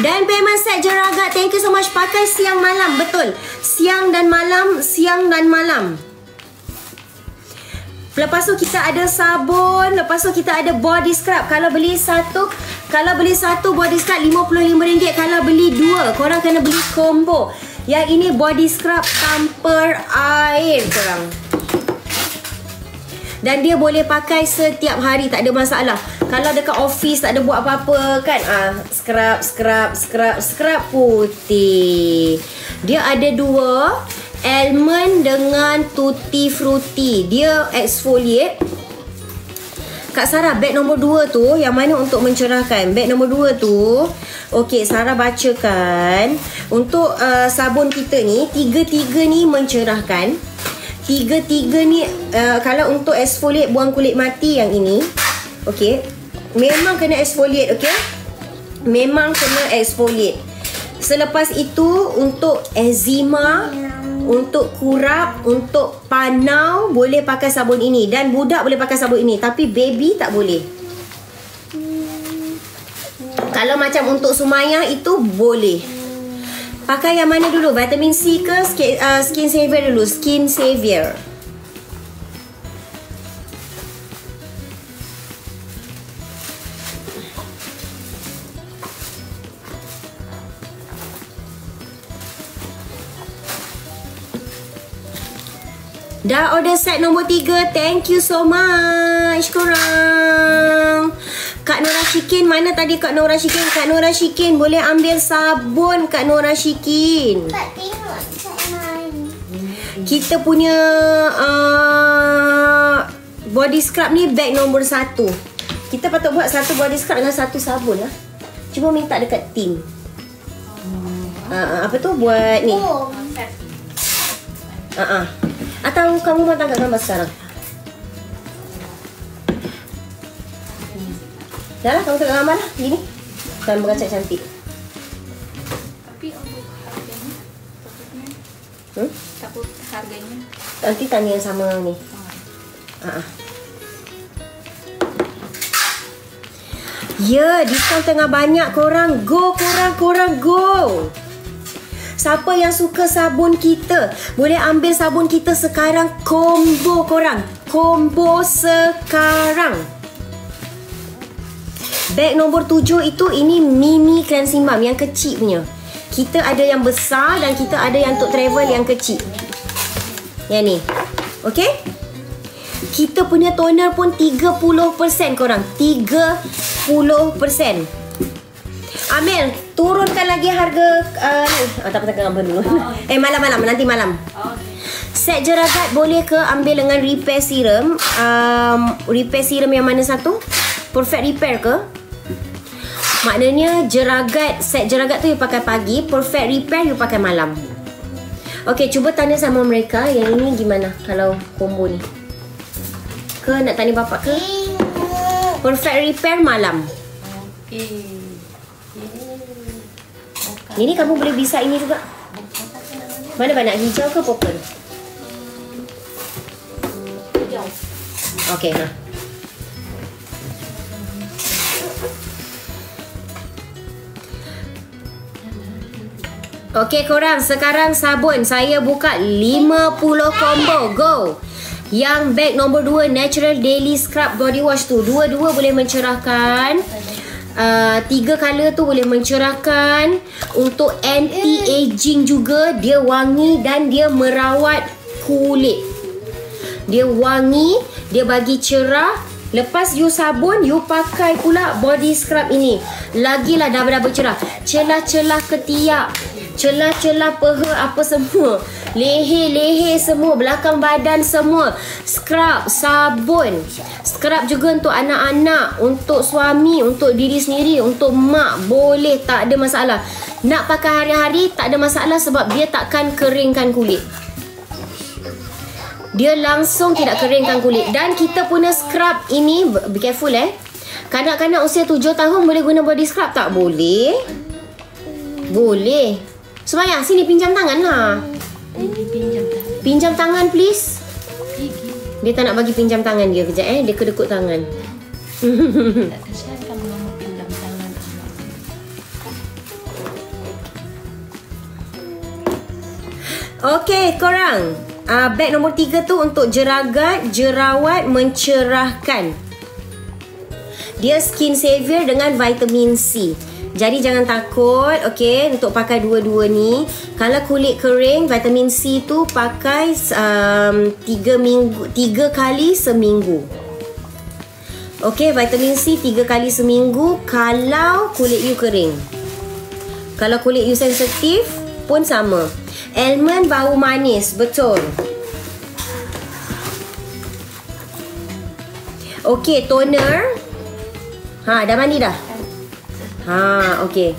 Dan payment set Jeragat, thank you so much. Pakai siang malam, betul. Siang dan malam, siang dan malam. Lepas tu kita ada sabun, lepas tu kita ada body scrub. Kalau beli satu body scrub RM55. Kalau beli dua, korang kena beli combo. Yang ini body scrub tanpa air korang. Dan dia boleh pakai setiap hari, tak ada masalah. Kalau dekat office tak ada buat apa-apa kan, scrub putih. Dia ada dua, almond dengan tutti frutti. Dia exfoliate. Kak Sarah, beg nombor 2 tu yang mana untuk mencerahkan? Beg nombor 2 tu, okey, Sarah bacakan. Untuk sabun kita ni, tiga-tiga ni mencerahkan. Tiga-tiga ni kalau untuk exfoliate buang kulit mati yang ini, okey, memang kena exfoliate, okey? Memang kena exfoliate. Selepas itu untuk eczema, untuk kurap, untuk panau boleh pakai sabun ini. Dan budak boleh pakai sabun ini, tapi baby tak boleh. Kalau macam untuk Sumayah itu boleh. Pakai yang mana dulu? Vitamin C ke Skin Savior dulu? Skin Savior. Dah order set nombor 3. Thank you so much korang. Kak Nora Shikin, mana tadi Kak Nora Shikin? Kak Nora Shikin boleh ambil sabun Kak Nora Shikin. Kak tengok saya main. Kita punya body scrub ni bag nombor 1. Kita patut buat satu body scrub dengan satu sabun lah. Cuba minta dekat tim. Apa tu buat ni? Atau kamu mau tangkap gambar sekarang? Dah lah, kamu tengok gambar lah. Gini. Gambar kacak cantik. Tapi untuk harganya, takut harganya. Nanti tanya yang sama ni. Ya, diskaun tengah banyak korang. Go korang go. Siapa yang suka sabun kita, boleh ambil sabun kita sekarang. Combo korang. Combo sekarang. Bag nombor 7 itu, ini mini cleansing balm yang kecil punya. Kita ada yang besar dan kita ada yang untuk travel yang kecil. Yang ni. Okay? Kita punya toner pun 30% korang. 30%. Amel, turunkan lagi harga ni. Tak apa, gambar dulu. Malam. Nanti malam. Set Jeragat boleh ke ambil dengan repair serum? Repair serum yang mana satu? Perfect Repair ke? Maknanya set Jeragat tu you pakai pagi, Perfect Repair you pakai malam. Okay, cuba tanya sama mereka yang ini gimana kalau combo ni. Ke nak tanya bapak ke? Perfect Repair malam. Ini kamu boleh bisa ini juga. Mana nak hijau ke purple? Hijau. Okay, Okey korang, sekarang sabun saya buka 50 combo. Go. Yang bag nombor 2 Natural Daily Scrub Body Wash tu, dua-dua boleh mencerahkan. 3 color tu boleh mencerahkan. Untuk anti-aging juga. Dia wangi dan dia merawat kulit. Dia wangi, dia bagi cerah. Lepas you sabun, you pakai pula body scrub ini. Lagilah double cerah. Celah-celah ketiak, celah-celah peha, apa semua, leher-leher semua, belakang badan semua. Scrub, sabun. Scrub juga untuk anak-anak, untuk suami, untuk diri sendiri, untuk mak. Boleh, tak ada masalah. Nak pakai hari-hari, tak ada masalah sebab dia takkan keringkan kulit. Dia langsung tidak keringkan kulit. Dan kita punya scrub ini, be careful kanak-kanak usia 7 tahun boleh guna body scrub tak? Boleh. Boleh. Sumayah, sini pinjam tangan lah. Pinjam tangan please. Dia tak nak bagi pinjam tangan dia. Kejap dia kedekut tangan. Tak kasihan kamu mau pinjam tangan. Okey, korang. Beg nombor 3 tu untuk jeragat, jerawat, mencerahkan. Dia skin savior dengan vitamin C. Jadi jangan takut, okey, untuk pakai dua-dua ni. Kalau kulit kering, vitamin C tu pakai 3 kali seminggu. Okey, vitamin C 3 kali seminggu kalau kulit you kering. Kalau kulit you sensitif pun sama. Almond bau manis, betul. Okey, toner. Dah mandi dah? Okey.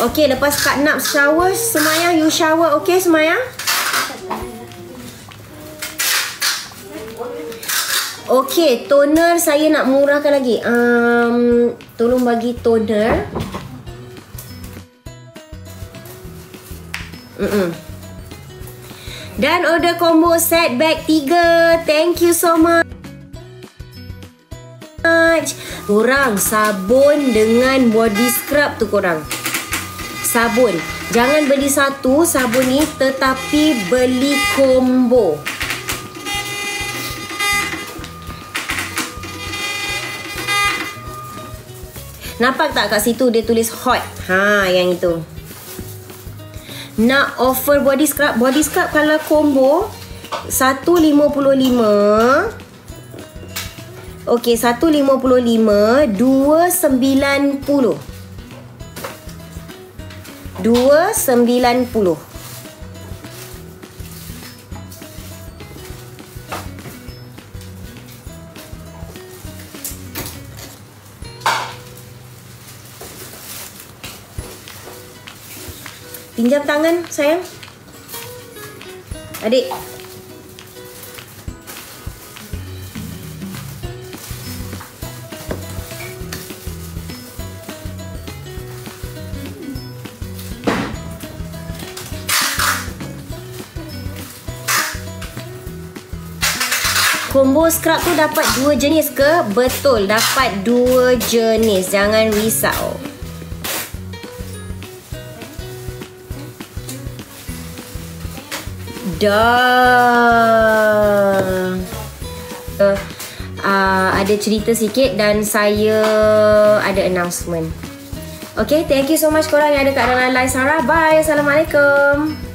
Okey, lepas Kak nak shower, Semayang you shower, okey Semayang? Okey, toner saya nak murahkan lagi. Tolong bagi toner. Dan order combo set bag 3. Thank you so much. Korang, sabun dengan body scrub tu korang. Sabun. Jangan beli satu sabun ni, tetapi beli combo. Nampak tak kat situ dia tulis hot? Yang itu. Nak offer body scrub. Body scrub kalau combo 155. Okey, 155, 290. 290. Pinjam tangan, sayang. Adik. Combo scrub tu dapat 2 jenis ke? Betul, dapat 2 jenis. Jangan risau. Dah. Ada cerita sikit dan saya ada announcement. Okay, thank you so much korang yang ada kat dalam live Sarah. Bye. Assalamualaikum.